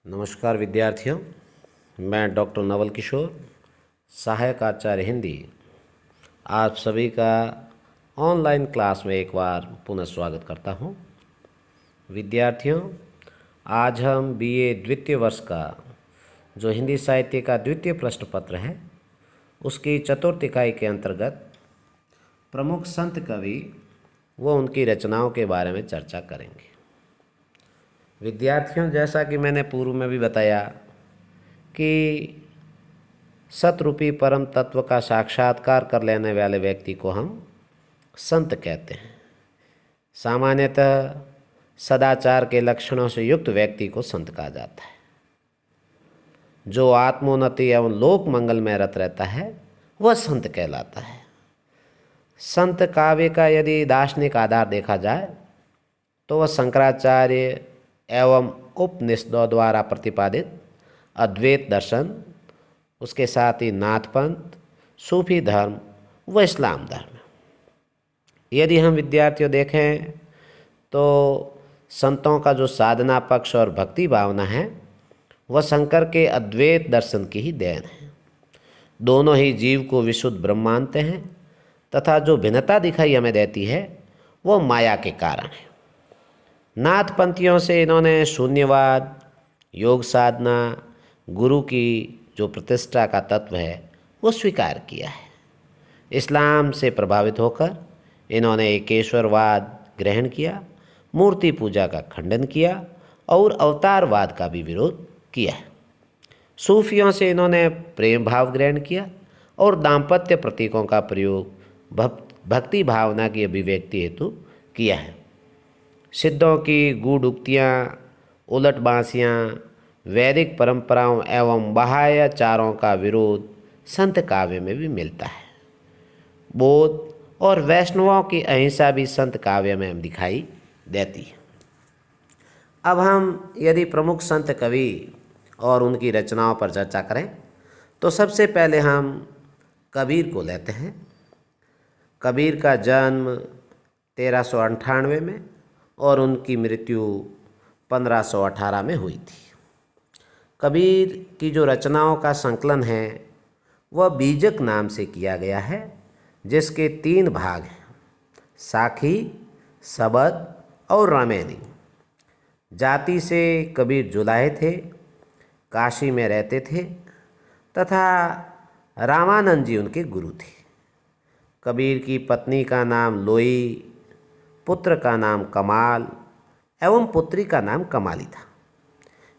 नमस्कार विद्यार्थियों, मैं डॉक्टर नवल किशोर, सहायक आचार्य हिंदी, आप सभी का ऑनलाइन क्लास में एक बार पुनः स्वागत करता हूं। विद्यार्थियों, आज हम बीए द्वितीय वर्ष का जो हिंदी साहित्य का द्वितीय प्रश्न पत्र है उसकी चतुर्थ इकाई के अंतर्गत प्रमुख संत कवि व उनकी रचनाओं के बारे में चर्चा करेंगे। विद्यार्थियों, जैसा कि मैंने पूर्व में भी बताया कि सतरूपी परम तत्व का साक्षात्कार कर लेने वाले व्यक्ति को हम संत कहते हैं। सामान्यतः सदाचार के लक्षणों से युक्त व्यक्ति को संत कहा जाता है। जो आत्मोन्नति एवं लोक मंगल में रत रहता है वह संत कहलाता है। संत काव्य का यदि दार्शनिक आधार देखा जाए तो वह शंकराचार्य एवं उपनिषदों द्वारा प्रतिपादित अद्वैत दर्शन, उसके साथ ही नाथपंथ, सूफी धर्म व इस्लाम धर्म। यदि हम विद्यार्थियों देखें तो संतों का जो साधना पक्ष और भक्ति भावना है वह शंकर के अद्वैत दर्शन की ही देन है। दोनों ही जीव को विशुद्ध ब्रह्म मानते हैं तथा जो भिन्नता दिखाई हमें देती है वह माया के कारण है। नाथपंथियों से इन्होंने शून्यवाद, योग साधना, गुरु की जो प्रतिष्ठा का तत्व है वो स्वीकार किया है। इस्लाम से प्रभावित होकर इन्होंने एकेश्वरवाद ग्रहण किया, मूर्ति पूजा का खंडन किया और अवतारवाद का भी विरोध किया है। सूफियों से इन्होंने प्रेम भाव ग्रहण किया और दाम्पत्य प्रतीकों का प्रयोग भक्ति भावना की अभिव्यक्ति हेतु किया है। सिद्धों की गूढ़ उक्तियाँ, उलट बांसियाँ, वैदिक परंपराओं एवं बाह्याचारों का विरोध संत काव्य में भी मिलता है। बौद्ध और वैष्णवों की अहिंसा भी संत काव्य में हम दिखाई देती है। अब हम यदि प्रमुख संत कवि और उनकी रचनाओं पर चर्चा करें तो सबसे पहले हम कबीर को लेते हैं। कबीर का जन्म 1398 में और उनकी मृत्यु 1518 में हुई थी। कबीर की जो रचनाओं का संकलन है वह बीजक नाम से किया गया है, जिसके 3 भाग हैं: साखी, सबद और रामेनी। जाति से कबीर जुलाहे थे, काशी में रहते थे तथा रामानंद जी उनके गुरु थे। कबीर की पत्नी का नाम लोई, पुत्र का नाम कमाल एवं पुत्री का नाम कमाली था।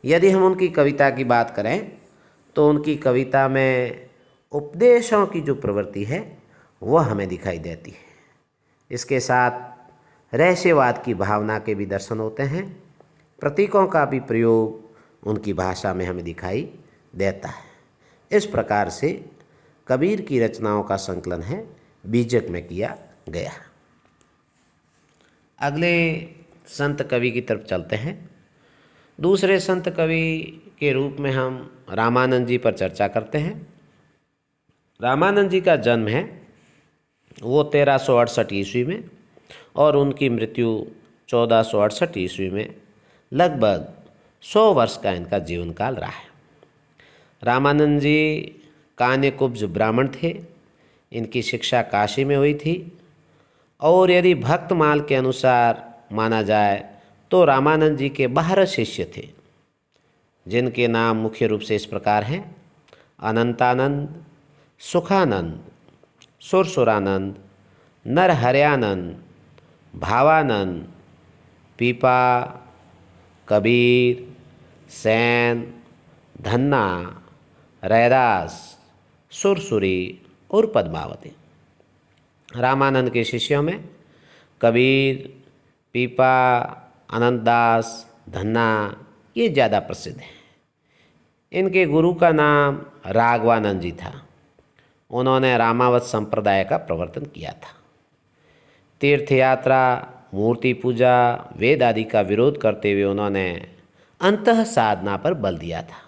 यदि हम उनकी कविता की बात करें तो उनकी कविता में उपदेशों की जो प्रवृत्ति है वह हमें दिखाई देती है। इसके साथ रहस्यवाद की भावना के भी दर्शन होते हैं। प्रतीकों का भी प्रयोग उनकी भाषा में हमें दिखाई देता है। इस प्रकार से कबीर की रचनाओं का संकलन है बीजक में किया गया। अगले संत कवि की तरफ चलते हैं। दूसरे संत कवि के रूप में हम रामानंद जी पर चर्चा करते हैं। रामानंद जी का जन्म है वो 1368 ईस्वी में और उनकी मृत्यु 1468 ईस्वी में। लगभग 100 वर्ष का इनका जीवन काल रहा है। रामानंद जी कान्यकुब्ज ब्राह्मण थे। इनकी शिक्षा काशी में हुई थी और यदि भक्तमाल के अनुसार माना जाए तो रामानंद जी के 12 शिष्य थे, जिनके नाम मुख्य रूप से इस प्रकार हैं: अनंतानंद, सुखानंद, सुरसुरानंद, नरहरयानंद, भावानंद, पीपा, कबीर, सैन, धन्ना, रैदास, सुरसुरी और पद्मावती। रामानंद के शिष्यों में कबीर, पीपा, अनंतदास, धन्ना ये ज़्यादा प्रसिद्ध हैं। इनके गुरु का नाम राघवानंद जी था। उन्होंने रामावत संप्रदाय का प्रवर्तन किया था। तीर्थ यात्रा, मूर्ति पूजा, वेद आदि का विरोध करते हुए उन्होंने अंतः साधना पर बल दिया था।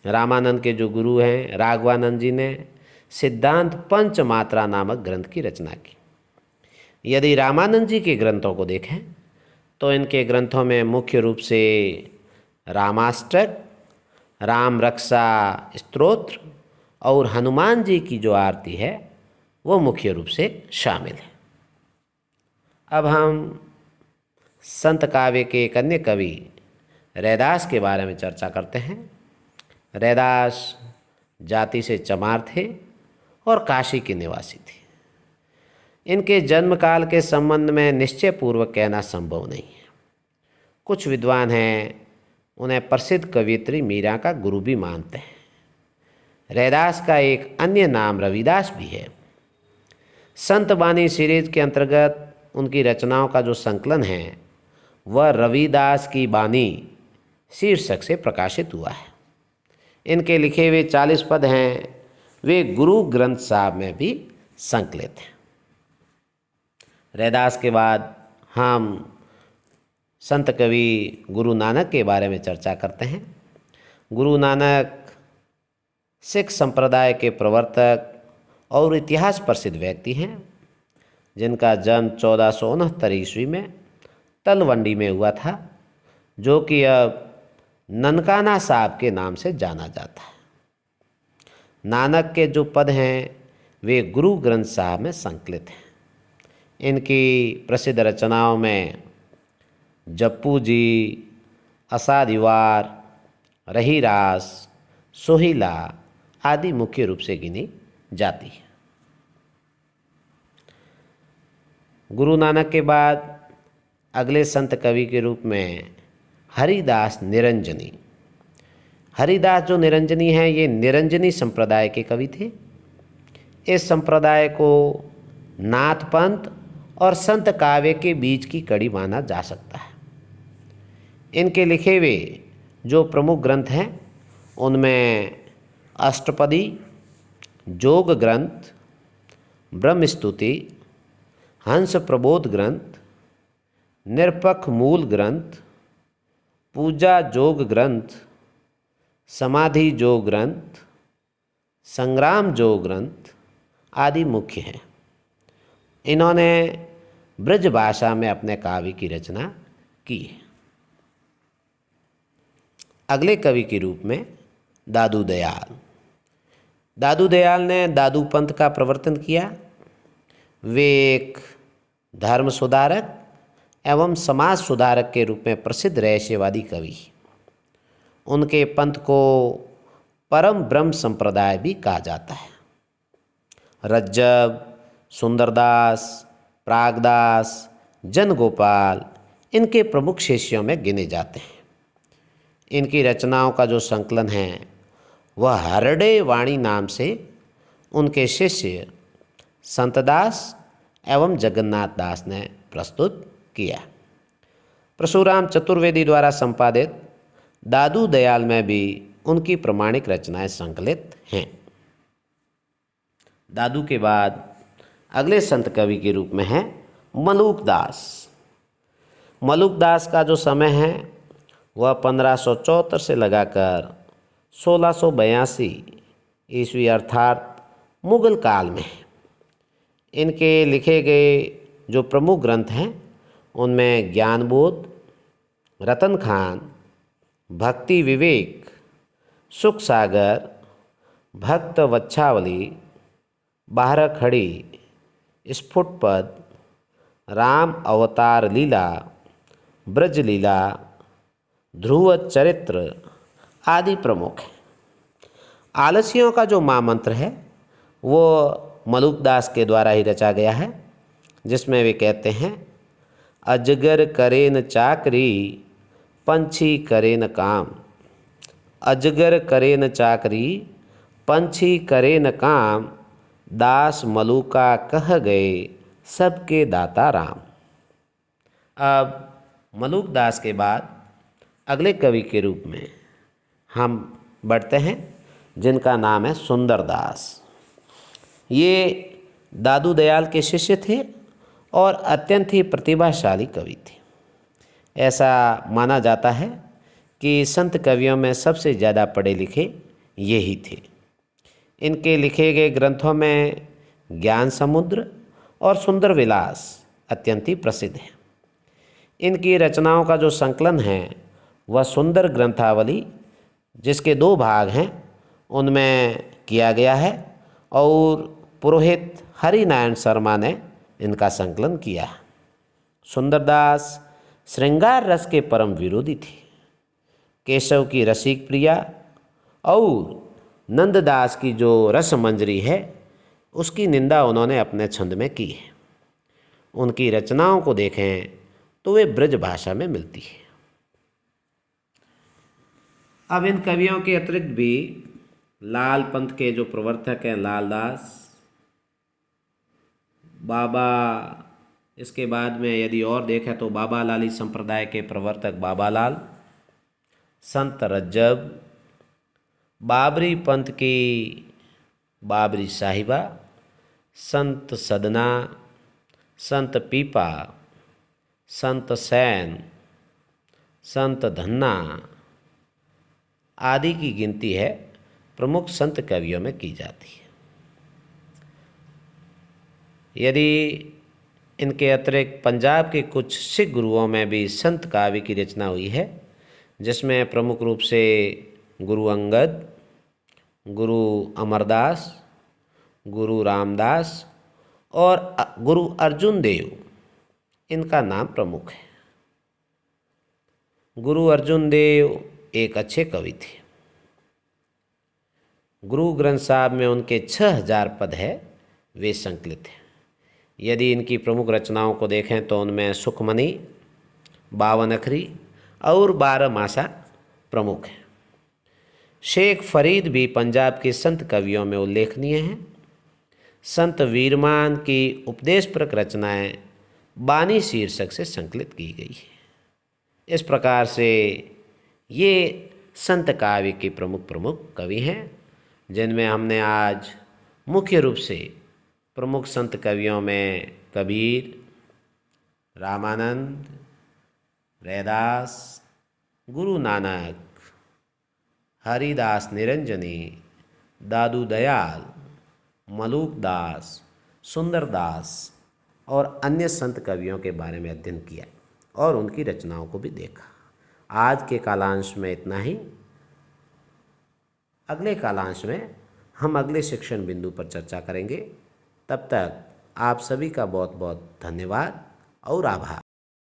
रामानंद के जो गुरु हैं राघवानंद जी ने सिद्धांत पंचमात्रा नामक ग्रंथ की रचना की। यदि रामानंद जी के ग्रंथों को देखें तो इनके ग्रंथों में मुख्य रूप से रामाष्टक राम रक्षा स्तोत्र और हनुमान जी की जो आरती है वो मुख्य रूप से शामिल है। अब हम संत काव्य के एक अन्य कवि रैदास के बारे में चर्चा करते हैं। रैदास जाति से चमार थे और काशी के निवासी थे। इनके जन्म काल के संबंध में निश्चय पूर्वक कहना संभव नहीं है। कुछ विद्वान हैं उन्हें प्रसिद्ध कवियत्री मीरा का गुरु भी मानते हैं। रैदास का एक अन्य नाम रविदास भी है। संत बानी सीरीज के अंतर्गत उनकी रचनाओं का जो संकलन है वह रविदास की बानी शीर्षक से प्रकाशित हुआ है। इनके लिखे हुए 40 पद हैं, वे गुरु ग्रंथ साहब में भी संकलित हैं। रैदास के बाद हम संत कवि गुरु नानक के बारे में चर्चा करते हैं। गुरु नानक सिख संप्रदाय के प्रवर्तक और इतिहास प्रसिद्ध व्यक्ति हैं, जिनका जन्म 1469 ईस्वी में तलवंडी में हुआ था, जो कि अब ननकाना साहब के नाम से जाना जाता है। नानक के जो पद हैं वे गुरु ग्रंथ साहब में संकलित हैं। इनकी प्रसिद्ध रचनाओं में जप्पू जी, असादिवार, रहीरास, सोहिला आदि मुख्य रूप से गिनी जाती है। गुरु नानक के बाद अगले संत कवि के रूप में हरिदास निरंजनी। हरिदास जो निरंजनी हैं ये निरंजनी संप्रदाय के कवि थे। इस संप्रदाय को नाथ पंथ और संत काव्य के बीच की कड़ी माना जा सकता है। इनके लिखे हुए जो प्रमुख ग्रंथ हैं उनमें अष्टपदी, जोग ग्रंथ, ब्रह्मस्तुति, हंस प्रबोध ग्रंथ, निरपक्ष मूल ग्रंथ, पूजा जोग ग्रंथ, समाधि जोग ग्रंथ, संग्राम जोग ग्रंथ आदि मुख्य हैं। इन्होंने ब्रज भाषा में अपने काव्य की रचना की है। अगले कवि के रूप में दादू दयाल। दादू दयाल ने दादू पंथ का प्रवर्तन किया। वे एक धर्म सुधारक एवं समाज सुधारक के रूप में प्रसिद्ध रहस्यवादी कवि। उनके पंथ को परम ब्रह्म संप्रदाय भी कहा जाता है। रज्जब, सुंदरदास, प्रागदास, जनगोपाल इनके प्रमुख शिष्यों में गिने जाते हैं। इनकी रचनाओं का जो संकलन है वह हरडे वाणी नाम से उनके शिष्य संतदास एवं जगन्नाथ दास ने प्रस्तुत किया। परशुराम चतुर्वेदी द्वारा संपादित दादू दयाल में भी उनकी प्रमाणिक रचनाएं संकलित हैं। दादू के बाद अगले संत कवि के रूप में है मलूक दास। मलूक दास का जो समय है वह 1574 से लगाकर 1682 ईस्वी अर्थात मुगल काल में है। इनके लिखे गए जो प्रमुख ग्रंथ हैं उनमें ज्ञानबोध, रतन खान, भक्ति विवेक, सुख सागर, भक्त वच्छावली, बारह खड़ी, स्फुटपद, राम अवतार लीला, ब्रज लीला, ध्रुव चरित्र आदि प्रमुख हैं। आलसियों का जो महामंत्र है वो मलूकदास के द्वारा ही रचा गया है, जिसमें वे कहते हैं अजगर करे न चाकरी, पंछी करे न काम। अजगर करे न चाकरी, पंछी करे न काम, दास मलूका कह गए सबके दाता राम। अब मलूक दास के बाद अगले कवि के रूप में हम बढ़ते हैं, जिनका नाम है सुंदरदास। ये दादू दयाल के शिष्य थे और अत्यंत ही प्रतिभाशाली कवि थे। ऐसा माना जाता है कि संत कवियों में सबसे ज़्यादा पढ़े लिखे ये ही थे। इनके लिखे गए ग्रंथों में ज्ञान समुद्र और सुंदर विलास अत्यंत ही प्रसिद्ध है। इनकी रचनाओं का जो संकलन है वह सुंदर ग्रंथावली जिसके 2 भाग हैं उनमें किया गया है और पुरोहित हरिनारायण शर्मा ने इनका संकलन किया है। सुंदरदास श्रृंगार रस के परम विरोधी थे। केशव की रसिक प्रिया और नंददास की जो रस मंजरी है उसकी निंदा उन्होंने अपने छंद में की है। उनकी रचनाओं को देखें तो वे ब्रज भाषा में मिलती है। अब इन कवियों के अतिरिक्त भी लाल पंथ के जो प्रवर्तक हैं लालदास, बाबा, इसके बाद में यदि और देखें तो बाबा लाली संप्रदाय के प्रवर्तक बाबा लाल, संत रज्जब, बाबरी पंथ की बाबरी साहिबा, संत सदना, संत पीपा, संत सैन, संत धन्ना आदि की गिनती है प्रमुख संत कवियों में की जाती है। यदि इनके अतिरिक्त पंजाब के कुछ सिख गुरुओं में भी संत काव्य की रचना हुई है, जिसमें प्रमुख रूप से गुरु अंगद, गुरु अमरदास, गुरु रामदास और गुरु अर्जुन देव, इनका नाम प्रमुख है। गुरु अर्जुन देव एक अच्छे कवि थे। गुरु ग्रंथ साहब में उनके 6000 पद है, वे संकलित हैं। यदि इनकी प्रमुख रचनाओं को देखें तो उनमें सुखमणि, 52 अखरी और 12 मासा प्रमुख हैं। शेख फरीद भी पंजाब के संत कवियों में उल्लेखनीय हैं। संत वीरमान की उपदेशपरक रचनाएं बानी शीर्षक से संकलित की गई है। इस प्रकार से ये संत काव्य के प्रमुख कवि हैं, जिनमें हमने आज मुख्य रूप से प्रमुख संत कवियों में कबीर, रामानंद, रैदास, गुरु नानक, हरिदास निरंजनी, दादू दयाल, मलूक दास, सुंदरदास और अन्य संत कवियों के बारे में अध्ययन किया और उनकी रचनाओं को भी देखा। आज के कालांश में इतना ही। अगले कालांश में हम अगले शिक्षण बिंदु पर चर्चा करेंगे। तब तक आप सभी का बहुत बहुत धन्यवाद और आभार।